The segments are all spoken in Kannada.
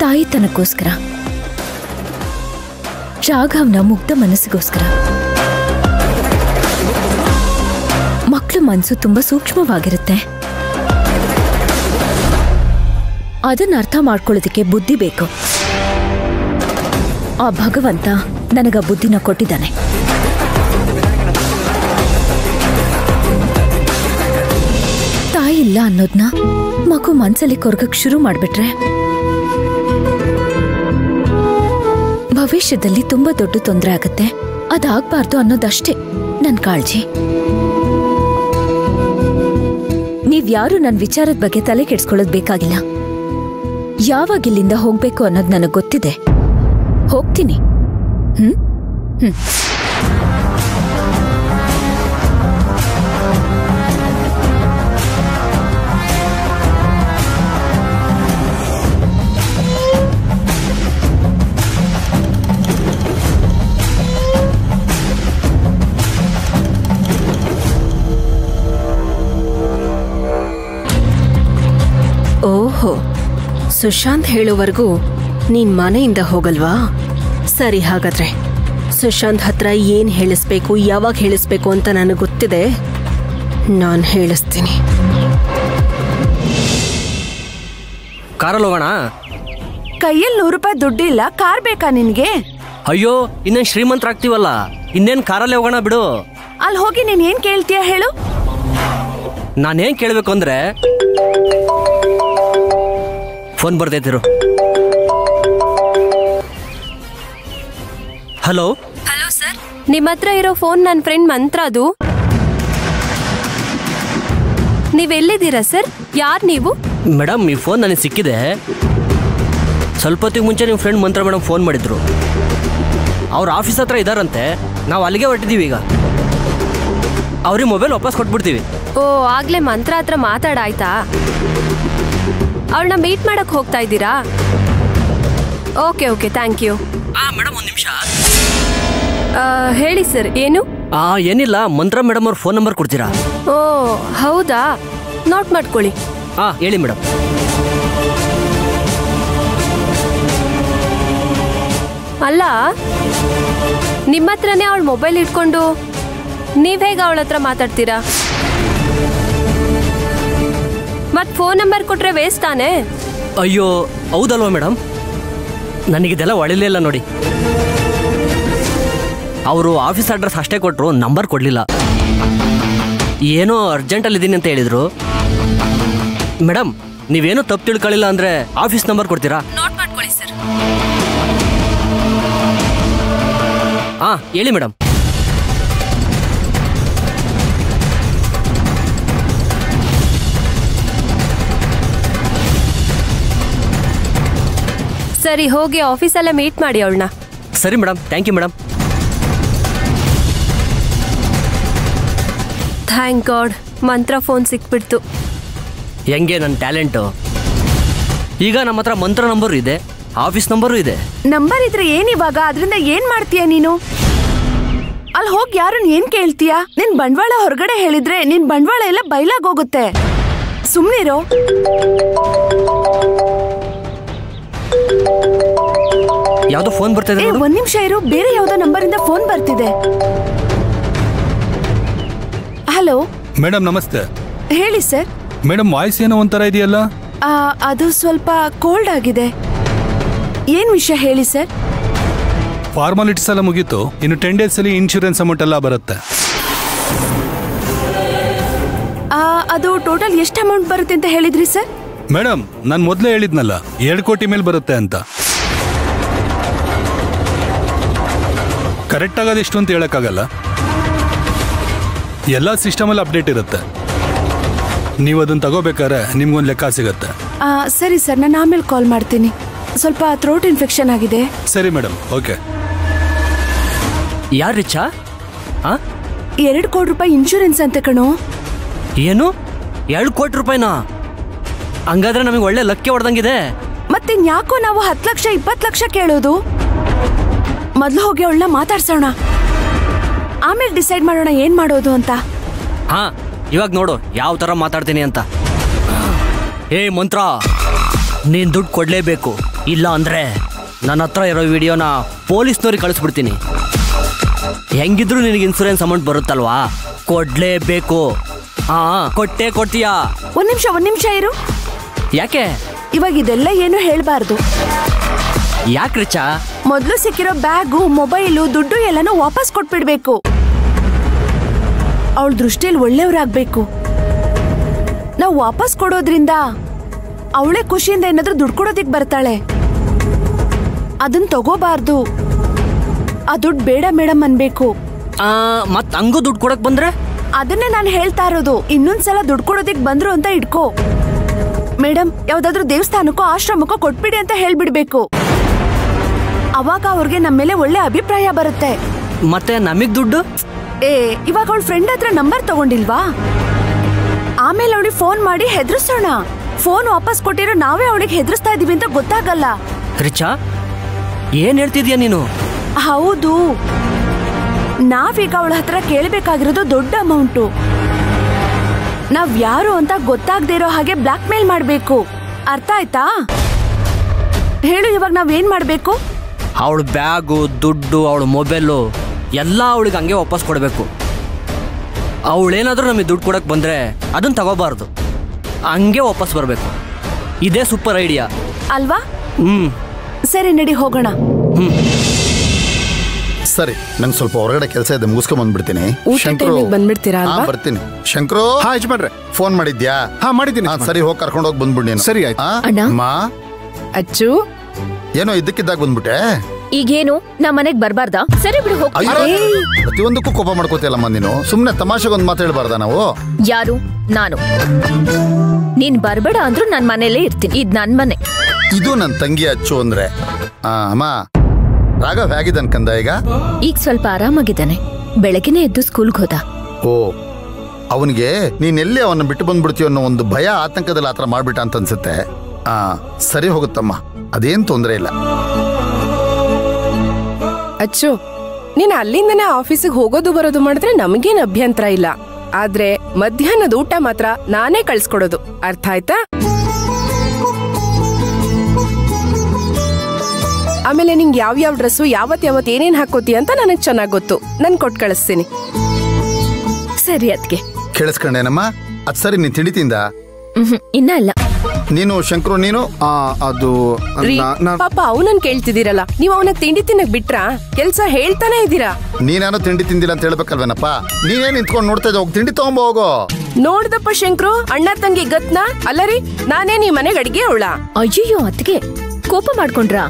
ತಾಯಿತನಕ್ಕೋಸ್ಕರ, ರಾಘವ್ನ ಮುಗ್ಧ ಮನಸ್ಸಿಗೋಸ್ಕರ. ಮಕ್ಕಳ ಮನಸ್ಸು ತುಂಬಾ ಸೂಕ್ಷ್ಮವಾಗಿರುತ್ತೆ. ಅದನ್ನ ಅರ್ಥ ಮಾಡ್ಕೊಳ್ಳೋದಕ್ಕೆ ಬುದ್ಧಿ ಬೇಕು. ಆ ಭಗವಂತ ನನಗ ಬುದ್ಧಿನ ಕೊಟ್ಟಿದ್ದಾನೆ. ತಾಯಿ ಇಲ್ಲ ಅನ್ನೋದ್ನ ಮಗು ಮನ್ಸಲ್ಲಿ ಕೊರಗಕ್ ಶುರು ಮಾಡ್ಬಿಟ್ರೆ ಭವಿಷ್ಯದಲ್ಲಿ ತುಂಬಾ ದೊಡ್ಡ ತೊಂದರೆ ಆಗತ್ತೆ. ಅದಾಗಬಾರ್ದು ಅನ್ನೋದಷ್ಟೇ ನನ್ ಕಾಳಜಿ. ನೀವ್ಯಾರು ನನ್ನ ವಿಚಾರದ ಬಗ್ಗೆ ತಲೆ ಕೆಡ್ಸ್ಕೊಳ್ಳೋದು ಬೇಕಾಗಿಲ್ಲ. ಯಾವಾಗ ಇಲ್ಲಿಂದ ಹೋಗ್ಬೇಕು ಅನ್ನೋದು ನನಗೆ ಗೊತ್ತಿದೆ. ಹೋಗ್ತೀನಿ. ಓಹೋ, ಸುಶಾಂತ್ ಹೇಳೋವರೆಗೂ ನೀನ್ ಮನೆಯಿಂದ ಹೋಗಲ್ವಾ? ಸರಿ, ಹಾಗಾದ್ರೆ ಸುಶಾಂತ್ ಹತ್ರ ಏನ್ ಹೇಳಿಸ್ಬೇಕು, ಯಾವಾಗ ಹೇಳಿಸ್ಬೇಕು ಅಂತ ನನಗೆ ಗೊತ್ತಿದೆ. ನಾನು ಹೇಳಿಸ್ತೀನಿ. ಕಾರಲ್ಲಿ ಹೋಗೋಣ. ಕೈಯಲ್ಲಿ 100 ರೂಪಾಯಿ ದುಡ್ಡಿಲ್ಲ, ಕಾರ್ ಬೇಕಾ ನಿನ್ಗೆ? ಅಯ್ಯೋ, ಇನ್ನೇನ್ ಶ್ರೀಮಂತರಾಗ್ತೀವಲ್ಲ, ಇನ್ನೇನ್ ಕಾರಲ್ಲೇ ಹೋಗೋಣ ಬಿಡು. ಅಲ್ಲಿ ಹೋಗಿ ನೀನ್ ಏನ್ ಕೇಳ್ತೀಯ ಹೇಳು? ನಾನೇನ್ ಕೇಳ್ಬೇಕು ಅಂದ್ರೆ ಫೋನ್ ಬರ್ತೈತಿರು. ಹಲೋ. ಹಲೋ ಸರ್, ನಿಮ್ಮ ಹತ್ರ ಇರೋ ಫೋನ್ ನನ್ನ ಫ್ರೆಂಡ್ ಮಂತ್ರದು. ನೀವೆಲ್ಲಿದ್ದೀರಾ ಸರ್? ಯಾರು ನೀವು? ಮೇಡಮ್, ಈ ಫೋನ್ ನನಗೆ ಸಿಕ್ಕಿದೆ. ಸ್ವಲ್ಪ ಹೊತ್ತಿಗೆ ಮುಂಚೆ ನಿಮ್ಮ ಫ್ರೆಂಡ್ ಮಂತ್ರ ಮೇಡಮ್ ಫೋನ್ ಮಾಡಿದ್ರು. ಅವ್ರ ಆಫೀಸ್ ಹತ್ರ ಇದ್ದಾರಂತೆ. ನಾವು ಅಲ್ಲಿಗೆ ಹೊರಟಿದ್ದೀವಿ. ಈಗ ಅವ್ರಿಗೆ ಮೊಬೈಲ್ ವಾಪಸ್ ಕೊಟ್ಬಿಡ್ತೀವಿ. ಓ, ಆಗ್ಲೇ ಮಂತ್ರ ಹತ್ರ ಮಾತಾಡಾಯ್ತಾ? ಅವಳನ್ನ ಮೀಟ್ ಮಾಡಕ್ ಹೋಗ್ತಾ ಇದ್ದೀರಾ? Okay okay, thank you. Madam, ಒಂದು ನಿಮಿಷ. ಹೇಳಿ ಸರ್, ಏನು? ಏನಿಲ್ಲ, ಮಂತ್ರ ಮೇಡಮ್ ಅವ್ರ ಫೋನ್ ನಂಬರ್ ಕೊಡ್ತೀರಾ? ಓ ಹೌದಾ, ನೋಟ್ ಮಾಡ್ಕೊಳ್ಳಿ. ಹೇಳಿ ಮೇಡಮ್. ಅಲ್ಲ, ನಿಮ್ಮ ಹತ್ರನೇ ಅವಳ ಮೊಬೈಲ್ ಇಟ್ಕೊಂಡು ನೀವ್ ಹೇಗೆ ಅವಳ ಹತ್ರ ಮಾತಾಡ್ತೀರಾ? ಮತ್ ಫೋನ್ ನಂಬರ್ ಕೊಟ್ರೆ ವೇಸ್ಟ್ ತಾನೆ? ಅಯ್ಯೋ, ಹೌದಲ್ವಾ ಮೇಡಮ್? ನನಗಿದೆಲ್ಲ ಒಳ್ಳೆಯಲ್ಲ ನೋಡಿ. ಅವರು ಆಫೀಸ್ ಅಡ್ರೆಸ್ ಅಷ್ಟೇ ಕೊಟ್ಟರು, ನಂಬರ್ ಕೊಡಲಿಲ್ಲ. ಏನೋ ಅರ್ಜೆಂಟಲ್ಲಿದ್ದೀನಿ ಅಂತ ಹೇಳಿದರು. ಮೇಡಮ್, ನೀವೇನು ತಪ್ಪು ತಿಳ್ಕೊಳ್ಳಿಲ್ಲ ಅಂದರೆ ಆಫೀಸ್ ನಂಬರ್ ಕೊಡ್ತೀರಾ? ನೋಟ್ ಮಾಡ್ಕೊಳ್ಳಿ ಸರ್. ಹೇಳಿ ಮೇಡಮ್. ಸರಿ, ಹೋಗಿ ಆಫೀಸಲ್ಲೇ ಮೀಟ್ ಮಾಡಿ ಅವಳನ್ನ. ಸರಿ madam, thank you madam. Thank god, ಮಂತ್ರ ಫೋನ್ ಸಿಕ್ಬಿಡ್ತು. ಹೆಂಗೆ ನನ್ನ ಟ್ಯಾಲೆಂಟು. ಈಗ ನಮ್ಮ ಹತ್ರ ಮಂತ್ರ ನಂಬರು ಇದೆ, ಆಫೀಸ್ ನಂಬರು ಇದೆ. ನಂಬರ್ ಇದ್ರೆ ಏನಿವಾಗ? ಅದರಿಂದ ಏನ್ ಮಾಡ್ತೀಯ ನೀನು? ಅಲ್ಲಿ ಹೋಗಿ ಯಾರನ್ನ ಏನ್ ಕೇಳ್ತೀಯ? ನಿನ್ ಬಂಡವಾಳ ಹೊರಗಡೆ ಹೇಳಿದ್ರೆ ನಿನ್ ಬಂಡವಾಳ ಎಲ್ಲ ಬಯಲಾಗೋಗುತ್ತೆ. ಸುಮ್ನಿರೋ. ಯಾವ್ದೋ ಫೋನ್ ಬರ್ತಿದೆ. ಒಂದ್ ನಿಮಿಷ ಇರು, ಬೇರೆ ಯಾವ್ದೋ ನಂಬರ್ ಇಂದ ಫೋನ್ ಬರ್ತಿದೆ. ಹಲೋ ಮೇಡಮ್, ನಮಸ್ತೆ. ಹೇಳಿ ಸರ್. ಮೇಡಮ್, ವಾಯ್ಸ್ ಏನೋ ಒಂಥರ ಇದೆಯಲ್ಲ? ಅದು ಸ್ವಲ್ಪ ಕೋಲ್ಡ್ ಆಗಿದೆ. ಏನ್ ವಿಷಯ ಹೇಳಿ ಸರ್. ಫಾರ್ಮಾಲಿಟೀಸ್ ಎಲ್ಲ ಮುಗೀತು. ಇನ್ನು 10 days ಅಲ್ಲಿ ಇನ್ಶೂರೆನ್ಸ್ ಅಮೌಂಟ್ ಎಲ್ಲ ಬರುತ್ತೆ. ಅದು ಟೋಟಲ್ ಎಷ್ಟು ಅಮೌಂಟ್ ಬರುತ್ತೆ ಅಂತ ಹೇಳಿದ್ರಿ ಸರ್? ಮೇಡಮ್, ನಾನು ಮೊದಲೇ ಹೇಳಿದ್ನಲ್ಲ, 2 ಕೋಟಿ ಮೇಲೆ ಬರುತ್ತೆ ಅಂತ. ಕರೆಕ್ಟ್ ಆಗೋದು ಎಷ್ಟು ಅಂತ ಹೇಳಕ್ಕಾಗಲ್ಲ. ಎಲ್ಲ ಸಿಸ್ಟಮಲ್ಲಿ ಅಪ್ಡೇಟ್ ಇರುತ್ತೆ. ನೀವು ಅದನ್ನ ತಗೋಬೇಕಾದ್ರೆ ನಿಮ್ಗೊಂದು ಲೆಕ್ಕ ಸಿಗತ್ತೆ. ಸರಿ ಸರ್, ನಾನು ಆಮೇಲೆ ಕಾಲ್ ಮಾಡ್ತೀನಿ. ಸ್ವಲ್ಪ ಥ್ರೋಟ್ ಇನ್ಫೆಕ್ಷನ್ ಆಗಿದೆ. ಸರಿ ಮೇಡಮ್, ಓಕೆ. ಯಾರು ರಿಚಾ? 2 ಕೋಟಿ ರೂಪಾಯಿ ಇನ್ಶೂರೆನ್ಸ್ ಅಂತ ಕಣೋ. ಏನು, 2 ಕೋಟಿ ರೂಪಾಯಿನಾ? ಹಂಗಾದ್ರೆ ನಮಗೆ ಒಳ್ಳೆ ಲಕ್ಕೆ ಹೊಡೆದಂಗಿದೆ. ಮತ್ತೆ ಯಾಕೋ ನಾವು 10 ಲಕ್ಷ 20 ಲಕ್ಷ ಕೇಳೋದು? ಮೊದಲು ಹೋಗಿ ಅವಳನ್ನ ಮಾತಾಡ್ಸೋಣ, ಆಮೇಲೆ ಡಿಸೈಡ್ ಮಾಡೋಣ ಏನ್ ಮಾಡೋದು ಅಂತ. ಇವಾಗ ನೋಡು ಯಾವ ತರ ಮಾತಾಡ್ತೀನಿ ಅಂತ. ಮಂತ್ರ, ನೀನ್ ದುಡ್ಡು ಕೊಡ್ಲೇಬೇಕು, ಇಲ್ಲ ಅಂದ್ರೆ ನನ್ನ ಹತ್ರ ಇರೋ ವಿಡಿಯೋನ ಪೊಲೀಸ್ನವ್ರಿಗೆ ಕಳಿಸ್ಬಿಡ್ತೀನಿ. ಹೆಂಗಿದ್ರು ನಿನಗೆ ಇನ್ಸೂರೆನ್ಸ್ ಅಮೌಂಟ್ ಬರುತ್ತಲ್ವಾ, ಕೊಡ್ಲೇಬೇಕು. ಕೊಡ್ತೀಯಾ? ಒಂದ್ ನಿಮಿಷ ಇರು. ಯಾಕೆ? ಇವಾಗ ಇದೆಲ್ಲ ಏನು ಹೇಳ್ಬಾರ್ದು. ಯಾಕೆ ರಿಚಾ? ಮೊದ್ಲು ಸಿಕ್ಕಿರೋ ಬ್ಯಾಗು, ಮೊಬೈಲು, ದುಡ್ಡು ಎಲ್ಲಾನು ವಾಪಸ್ ಕೊಟ್ಬಿಡ್ಬೇಕು. ಅವಳ ದೃಷ್ಟಿಯಲ್ಲಿ ಒಳ್ಳೆಯವ್ರಾಗ್ಬೇಕು. ನಾವು ವಾಪಸ್ ಕೊಡೋದ್ರಿಂದ ಅವಳೇ ಖುಷಿಯಿಂದ ಏನಾದ್ರೂ ದುಡ್ಡು ಕೊಡೋದಿಕ್ ಬರ್ತಾಳೆ. ಅದನ್ನ ತಗೋಬಾರ್ದು. ಆ ದುಡ್ಡು ಬೇಡ ಮೇಡಮ್ ಅನ್ಬೇಕು. ಮತ್ ಹಂಗೂ ದುಡ್ಡು ಕೊಡಕ್ ಬಂದ್ರೆ? ಅದನ್ನೇ ನಾನು ಹೇಳ್ತಾ ಇರೋದು. ಇನ್ನೊಂದ್ಸಲ ದುಡ್ಡು ಕೊಡೋದಿಕ್ ಬಂದ್ರು ಅಂತ ಇಟ್ಕೋ. ಮೇಡಮ್, ಯಾವ್ದಾದ್ರು ದೇವಸ್ಥಾನಕ್ಕೋ ಆಶ್ರಮಕ್ಕೋ ಕೊಟ್ಬಿಡಿ ಅಂತ ಹೇಳ್ಬಿಡ್ಬೇಕು. ಅವಾಗ ಅವ್ರಿಗೆ ನಮ್ಮ ಮೇಲೆ ಒಳ್ಳೆ ಅಭಿಪ್ರಾಯ ಬರುತ್ತೆ. ಮತ್ತೆ ನಮಗ್ ದುಡ್ಡು? ಇವಾಗ ಅವಳ ಫ್ರೆಂಡ್ ಹತ್ರ ನಂಬರ್ ತಗೊಂಡಿಲ್ವಾ? ಆಮೇಲೆ ಅವಳಿಗೆ ಫೋನ್ ಮಾಡಿ ಹೆದರ್ಸೋಣ. ಫೋನ್ ವಾಪಸ್ ಕೊಟ್ಟಿರೋ ನಾವೇ ಅವಳಿಗೆ ಹೆದರ್ಸ್ತಾ ಇದೀವಿ ಅಂತ ಗೊತ್ತಾಗಲ್ಲ. ರಿಚಾ, ಏನ್ ಹೇಳ್ತಿದ್ಯಾ ನೀನು? ಹೌದು, ನಾವೀಗ ಅವಳ ಹತ್ರ ಕೇಳಬೇಕಾಗಿರೋದು ದೊಡ್ಡ ಅಮೌಂಟು. ನಾವ್ ಯಾರು ಅಂತ ಗೊತ್ತಾಗದೇ ಇರೋ ಹಾಗೆ ಬ್ಲಾಕ್ ಮೇಲ್ ಮಾಡ್ಬೇಕು. ಅರ್ಥ ಆಯ್ತಾ? ಹೇಳು, ಇವಾಗ ನಾವೇನ್ ಮಾಡ್ಬೇಕು? ಅವಳ ಬ್ಯಾಗು, ದುಡ್ಡು, ಅವಳ ಮೊಬೈಲು ಎಲ್ಲ ಅವಳಿಗೆ ಹಂಗೆ ವಾಪಸ್ ಕೊಡಬೇಕು. ಅವಳೇನಾದ್ರೂ ನಮಗೆ ದುಡ್ಡು ಕೊಡಕ್ ಬಂದ್ರೆ ಅದನ್ನ ತಗೋಬಾರ್ದು, ಹಂಗೆ ವಾಪಸ್ ಬರಬೇಕು. ಇದೇ ಸೂಪರ್ ಐಡಿಯಾ ಅಲ್ವಾ? ಸರಿ, ನಡಿ ಹೋಗೋಣ. ಸರಿ, ನಂಗೆ ಸ್ವಲ್ಪ ಹೊರಗಡೆ ಕೆಲಸ ಇದೆ, ಮುಗಿಸ್ಕೊಂಡ್ ಬಂದ್ಬಿಡ್ತೀನಿ. ಬಂದ್ಬಿಡ್ತೀರಾ? ಬರ್ತೀನಿ. ಶಂಕರು, ಫೋನ್ ಮಾಡಿದ್ಯಾ? ಮಾಡಿದ್ದೀನಿ. ಸರಿ, ಹೋಗಿ ಕರ್ಕೊಂಡು ಹೋಗಿ ಬಂದ್ಬಿಡಿ. ಸರಿ ಆಯ್ತು. ಅಚ್ಚು, ಏನೋ ಇದ್ದಕ್ಕಿದ್ದಾಗ ಬಂದ್ಬಿಟ್ಟೆ. ಈಗೇನು ನಮ್ಮ ಮನೆಗ್ ಬರ್ಬಾರ್ದಾ? ಸರಿ ಬಿಡು, ಹೋಗ್. ಪ್ರತಿಯೊಂದಕ್ಕೂ ಕೋಪ ಮಾಡ್ಕೋತಿಯಲ್ಲಮ್ಮ ನೀನು. ಸುಮ್ನೆ ತಮಾಷೆಗೊಂದು ಮಾತು ಹೇಳ್ಬಾರ್ದ ನಾವು? ಯಾರು? ನಾನು. ನೀನ್ ಬರ್ಬೇಡ ಅಂದ್ರೂ ನನ್ ಮನೇಲೇ ಇರ್ತೀನಿ. ಇದ್ ನನ್ ಮನೆ. ಇದು ನನ್ ತಂಗಿ ಅಚ್ಚು ಅಂದ್ರೆ. ಅಮ್ಮ, ರಾಘವ್ ಹೇಗಿದ್ದಾನೆ ಕಂದ ಈಗ? ಈಗ ಸ್ವಲ್ಪ ಆರಾಮಾಗಿದ್ದಾನೆ. ಬೆಳಗ್ಗೆನೆ ಎದ್ದು ಸ್ಕೂಲ್ಗೆ ಹೋದ. ಓ, ಅವನಿಗೆ ನೀನೆಲ್ಲಿ ಅವನ್ನ ಬಿಟ್ಟು ಬಂದ್ಬಿಡ್ತೀಯ ಅನ್ನೋ ಒಂದು ಭಯ, ಆತಂಕದಲ್ಲಿ ಆತರ ಮಾಡ್ಬಿಟ್ಟ ಅಂತ ಅನ್ಸುತ್ತೆ. ಸರಿ ಹೋಗುತ್ತಮ್ಮ, ಅದೇನ್ ತೊಂದರೆ ಇಲ್ಲ. ಅಚ್ಚು, ನೀನ್ ಅಲ್ಲಿಂದನೇ ಆಫೀಸಿಗೆ ಹೋಗೋದು ಬರೋದು ಮಾಡಿದ್ರೆ ನಮಗೇನ್ ಅಭ್ಯಂತರ ಇಲ್ಲ. ಆದ್ರೆ ಮಧ್ಯಾಹ್ನದ ಊಟ ಮಾತ್ರ ನಾನೇ ಕಳ್ಸ್ಕೊಡೋದು. ಅರ್ಥ ಆಯ್ತಾ? ಆಮೇಲೆ ನಿಂಗೆ ಯಾವ್ಯಾವ ಡ್ರೆಸ್ಸು ಯಾವತ್ ಏನೇನ್ ಹಾಕೋತಿ ಅಂತ ನನಗ್ ಚೆನ್ನಾಗ್ ಗೊತ್ತು. ನನ್ ಕೊಟ್ ಕಳಿಸ್ತೀನಿ. ಸರಿ ಅದ್ಕೆ ಕೇಳಿಸ್ಕೊಂಡೇನಮ್ಮ? ಅದ್ ಸರಿ, ನೀನ್ ತಿಂಡಿತಿಂದ? ಇನ್ನ ಇಲ್ಲ. ನೀನು ಶಂಕರು, ನೀನು? ಅದು ಪಾಪ ಅವನನ್ ಕೇಳ್ತಿದ್ದೀರಲ್ಲ, ನೀವ್ ಅವನಿಗೆ ತಿಂಡಿ ತಿನ್ನಕ್ ಬಿಟ್ರಾ? ಕೆಲ್ಸ ಹೇಳ್ತಾನೆ ಇದ್ದೀರಾ. ನೀನೇನೋ ತಿಂಡಿ ತಿಂದಿಲ್ಲ ಅಂತ ಹೇಳ್ಬೇಕಲ್ವೇನಪ್ಪ? ನೀನೇ ನಿಂತ್ಕೊಂಡು ನೋಡ್ತಾ ಇದ್ದ, ಹೋಗಿ ತಿಂಡಿ ತಗೊಂಬ ಹೋಗೋ. ನೋಡ್ದಪ್ಪ ಶಂಕರು, ಅಣ್ಣ ತಂಗಿ ಗತ್ನಾ ಅಲ್ಲರಿ? ನಾನೇ ನೀ ಮನೆಗ್ ಅಡ್ಗೆ ಅವಳ? ಅಯ್ಯಯ್ಯೋ, ಅದ್ಕೆ ಕೋಪ ಮಾಡ್ಕೊಂಡ್ರಾ?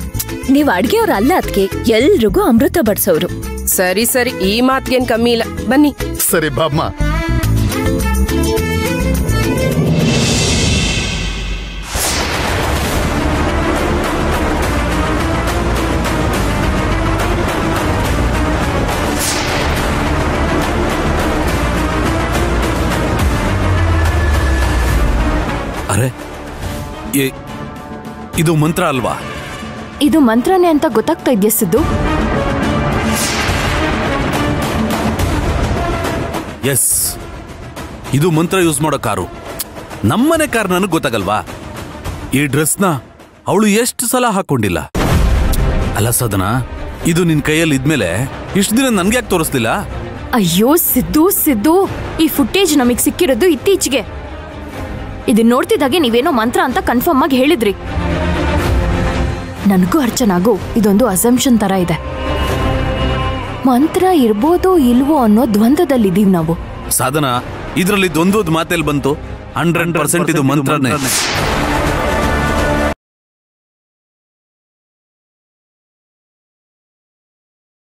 ನೀವ್ ಅಡ್ಗೆಯವ್ರ ಅಲ್ಲ ಅದ್ಕೆ, ಎಲ್ರಿಗೂ ಅಮೃತ ಬಡ್ಸೋರು. ಸರಿ ಸರಿ, ಈ ಮಾತ್ಗೇನ್ ಕಮ್ಮಿ ಇಲ್ಲ. ಬನ್ನಿ. ಸರಿ ಬಾಮ್ಮ. ಅರೆ, ಇದು ಮಂತ್ರ ಅಲ್ವಾ? ಇದು ಮಂತ್ರನೇ ಅಂತ ಗೊತ್ತಾಗ್ತಾ ಇದೆಯಾ ಸಿದ್ದು? ಎಸ್, ಇದು ಮಂತ್ರ ಯೂಸ್ ಮಾಡೋ ಕಾರು. ನಮ್ಮನೆ ಕಾರ್ ನನಗೆ ಗೊತ್ತಾಗಲ್ವಾ? ಈ ಡ್ರೆಸ್ನ ಅವಳು ಎಷ್ಟು ಸಲ ಹಾಕೊಂಡಿಲ್ಲ. ಅಲ್ಲ ಸಾಧನಾ, ಇದು ನಿನ್ ಕೈಯಲ್ಲಿ ಇದ್ಮೇಲೆ ಇಷ್ಟು ದಿನ ನನ್ಗೆ ಯಾಕೆ ತೋರಿಸ್ಲಿಲ್ಲ? ಅಯ್ಯೋ ಸಿದ್ದು, ಈ ಫುಟೇಜ್ ನಮಗ್ ಸಿಕ್ಕಿರೋದು ಇತ್ತೀಚೆಗೆ. ಇದನ್ನ ನೋಡ್ತಿದ್ದಾಗೆ ನೀವೇನೋ ಮಂತ್ರ ಅಂತ ಕನ್ಫರ್ಮ್ ಆಗಿ ಹೇಳಿದ್ರಿ. ನನಗೂ ಅರ್ಚನಾಗೂ ಇದೊಂದು ಅಸಂಪ್ಷನ್ ತರ ಇದೆ. ಮಂತ್ರ ಇರ್ಬೋದೋ ಇಲ್ವೋ ಅನ್ನೋ ದ್ವಂದ್ವದಲ್ಲಿದ್ದೀವಿ ನಾವು. ಸಾಧನಾ, ಇದರಲ್ಲಿ ದ್ವಂದ್ವದ ಮಾತೆಲ್ಲಿ ಬಂತು? 100% ಇದು ಮಂತ್ರನೇ.